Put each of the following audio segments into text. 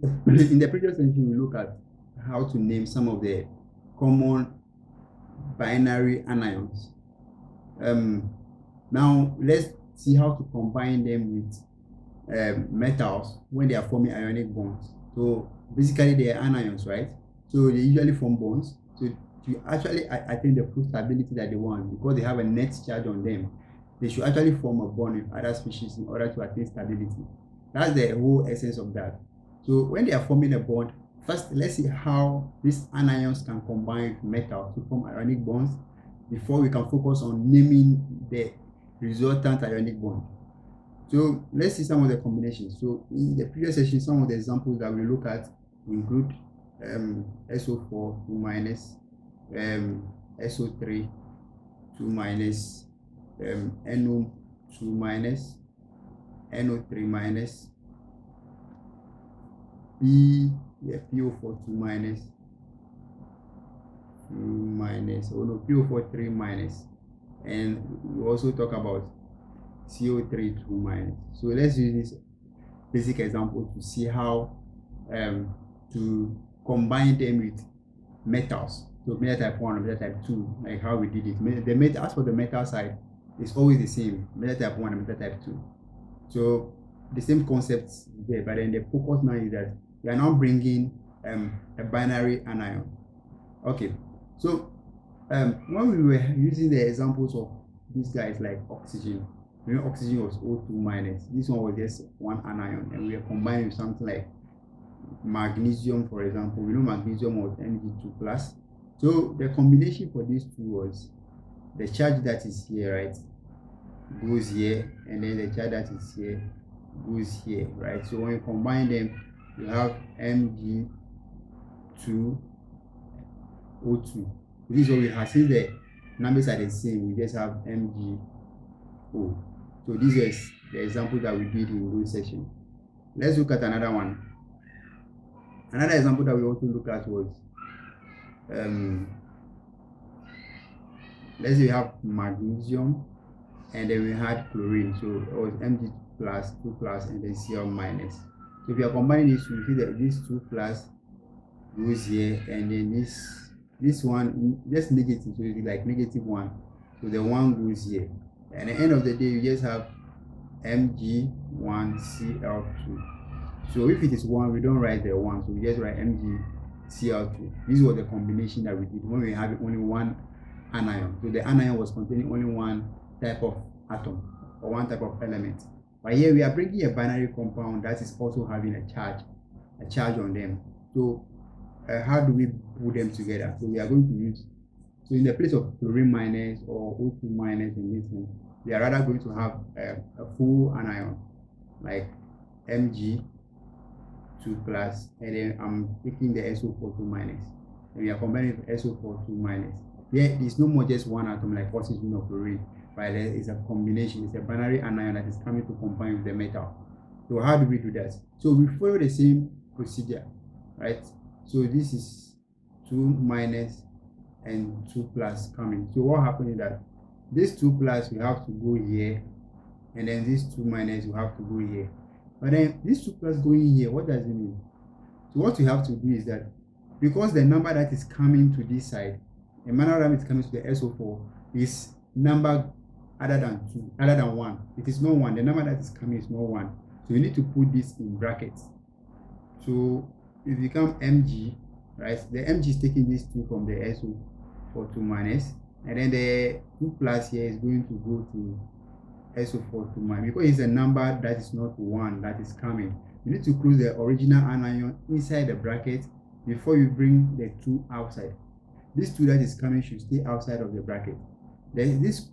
In the previous session, we look at how to name some of the common binary anions. Now let's see how to combine them with metals when they are forming ionic bonds. So basically they are anions, right? So they usually form bonds. So to actually attain the full stability that they want, because they have a net charge on them, they should actually form a bond with other species in order to attain stability. That's the whole essence of that. So when they are forming a bond, first let's see how these anions can combine with metals to form ionic bonds before we can focus on naming the resultant ionic bond. So let's see some of the combinations. So in the previous session, some of the examples that we look at include SO4 2 minus, SO3 2 minus, NO 2 minus, NO3 minus, PO4 2 minus, PO4 3 minus, and we also talk about CO3 2 minus. So let's use this basic example to see how to combine them with metals. So metal type 1 and metal type 2, like how we did it. The metal, as for the metal side, it's always the same, metal type 1 and metal type 2. So the same concepts there, but then the focus now is that we are now bringing a binary anion. Okay, so when we were using the examples of these guys like oxygen, oxygen was O2 minus, this one was just one anion, and we are combining with something like magnesium, for example. We know magnesium was Mg2 plus. So the combination for these two was the charge that is here, right, goes here, and then the charge that is here goes here, right? So when you combine them, you have Mg2O2. This is what we have. Since the numbers are the same, we just have MgO. So this is the example that we did in this session. Let's look at another one. Another example that we also look at was let's say we have magnesium, and then we had chlorine. So it was Mg plus 2 plus and then Cl minus. So if you are combining this, you see that this 2 plus goes here, and then this one just negative, so it's like -1. So the 1 goes here, and at the end of the day you just have Mg1Cl2. So if it is 1, we don't write the 1, so we just write MgCl2. This was the combination that we did when we have only one anion. So the anion was containing only one type of atom or one type of element. But here we are bringing a binary compound that is also having a charge on them. So how do we put them together? So we are going to use, so in the place of chlorine minus or O2 minus in this one, we are rather going to have a full anion like Mg2 plus, and then I'm taking the SO4 2 minus, and we are combining with SO4 2 minus. Here it's no more just one atom like oxygen or chlorine, but it's a combination. It's a binary anion that is coming to combine with the metal. So how do we do that? So we follow the same procedure, right? So this is 2 minus and 2 plus coming. So what happens is that this 2 plus will have to go here, and then this 2 minus will have to go here. But then this 2 plus going here, what does it mean? So what we have to do is that because the number that is coming to this side, the number that is coming to the SO4 is number other than 1. It is not 1. The number that is coming is not 1. So you need to put this in brackets. So it become Mg, right? The Mg is taking this 2 from the SO4 2 minus, and then the 2 plus here is going to go to SO4 2 minus, because it's a number that is not 1 that is coming. You need to close the original anion inside the bracket before you bring the 2 outside. This 2 that is coming should stay outside of the bracket. Then this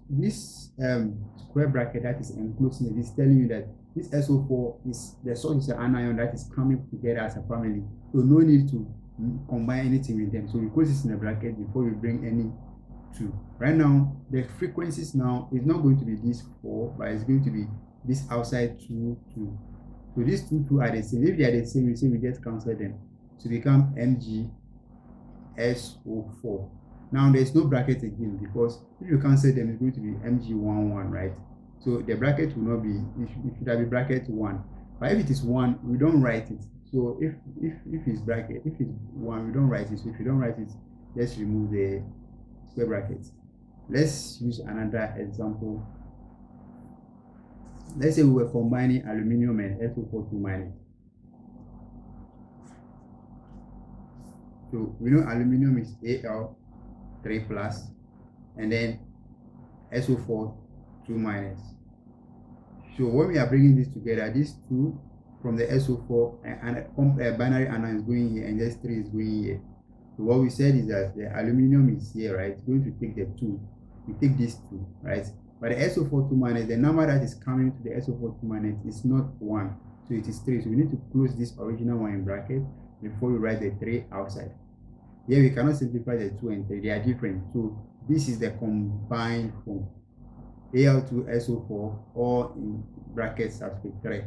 square bracket that is enclosing it is telling you that this SO4 is the source is an anion that is coming together as a family. So no need to combine anything with them. So we close this in the bracket before we bring any 2. Right now, the frequencies now is not going to be this 4, but it's going to be this outside 2, 2. So these 2 are the same. If they are the same, we say we just cancel them. So become MgSO4. Now there's no bracket again, because if you cancel them, it's going to be Mg11, right? So the bracket will not be, it should have a bracket 1. But if it is 1, we don't write it. So if it's bracket, if it's 1, we don't write it. So if you don't write it, let's remove the square brackets. Let's use another example. Let's say we were combining aluminium and SO42 minus. So we know aluminium is Al3 plus, and then SO42 minus. So when we are bringing this together, these two from the SO4 and binary anion is going here, and this 3 is going here. So what we said is that the aluminium is here, right? It's going to take the 2. We take these 2, right? But the SO42 minus, the number that is coming to the SO42 minus is not 1, so it is 3. So we need to close this original one in bracket before we write the 3 outside. Here we cannot simplify the 2 and 3, they are different. So this is the combined form, Al2SO4, or in brackets subscript 3.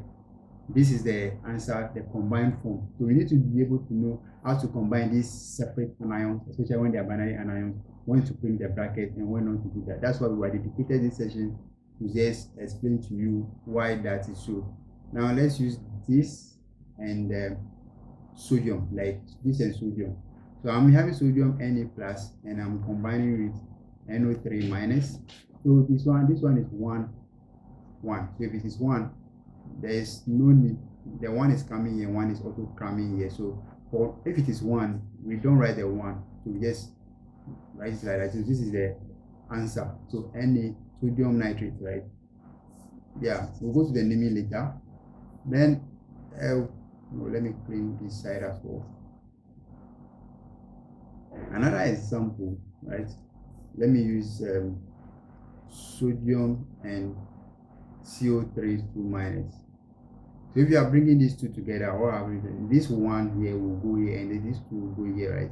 This is the answer, the combined form. So we need to be able to know how to combine these separate anions, especially when they are binary anions, when to put in the bracket and when not to do that. That's why we dedicated this session to just explain to you why that is so. Now let's use this and sodium, like this and sodium. So I'm having sodium Na plus and I'm combining with NO3 minus. So this one is 1, 1. So if it is 1, there is no need. The 1 is coming here, 1 is also coming here. So if it is 1, we don't write the 1. So we just write it like that. So this is the answer. So Na, sodium nitrate, right? Yeah, we'll go to the naming later. Then let me clean this side as well. Another example, right? Let me use sodium and CO3 2 minus. So if you are bringing these two together, what happens? This one here will go here, and then this two will go here, right?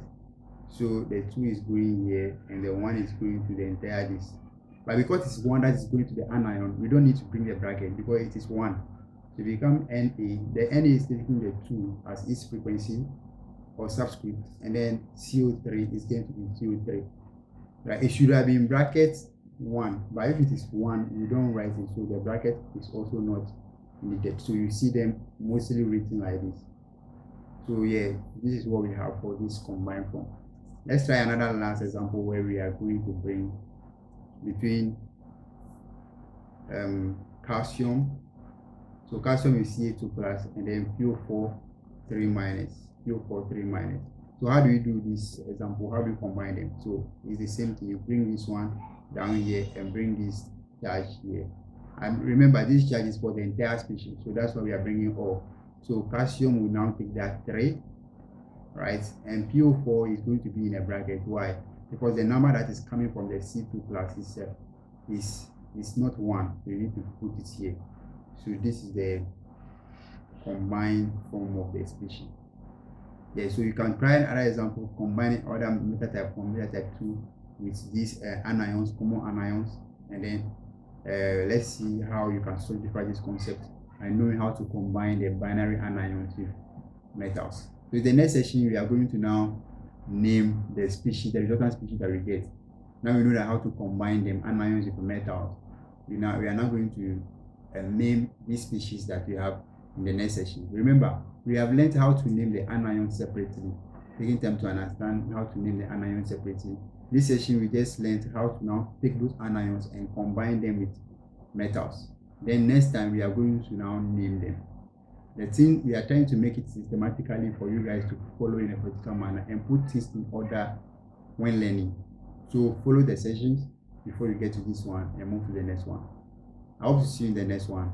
So the 2 is going here, and the 1 is going to the entire this. But because it's 1 that is going to the anion, we don't need to bring the bracket because it is 1. So it becomes Na. The Na is taking the 2 as its frequency or subscript, and then CO3 is going to be CO3. Right? It should have been bracket 1, but if it is 1, we don't write it, so the bracket is also not needed. So you see them mostly written like this. So yeah, this is what we have for this combined form. Let's try another last example where we are going to bring between calcium. So calcium is Ca2 plus, and then PO4 3 minus. PO4 3 minus. So how do you do this example? How do you combine them? So it's the same thing. You bring this one down here and bring this charge here. And remember, this charge is for the entire species, so that's why we are bringing all. So calcium will now take that 3, right? And PO4 is going to be in a bracket. Why? Because the number that is coming from the C2 plus is not 1. So you need to put it here. So this is the combined form of the species. Yeah, so you can try another example combining other metal type 1, metal type 2 with these anions, common anions, and then let's see how you can solidify this concept and knowing how to combine the binary anions with metals. So in the next session, we are going to now name the species, the resultant species that we get. Now we know that how to combine them, anions with metals. We are now going to name these species that we have in the next session. Remember, we have learned how to name the anions separately, taking time to understand how to name the anions separately. This session, we just learned how to now take those anions and combine them with metals. Then next time, we are going to now name them. The thing, we are trying to make it systematically for you guys to follow in a practical manner and put things in order when learning. So follow the sessions before you get to this one and move to the next one. I hope to see you in the next one.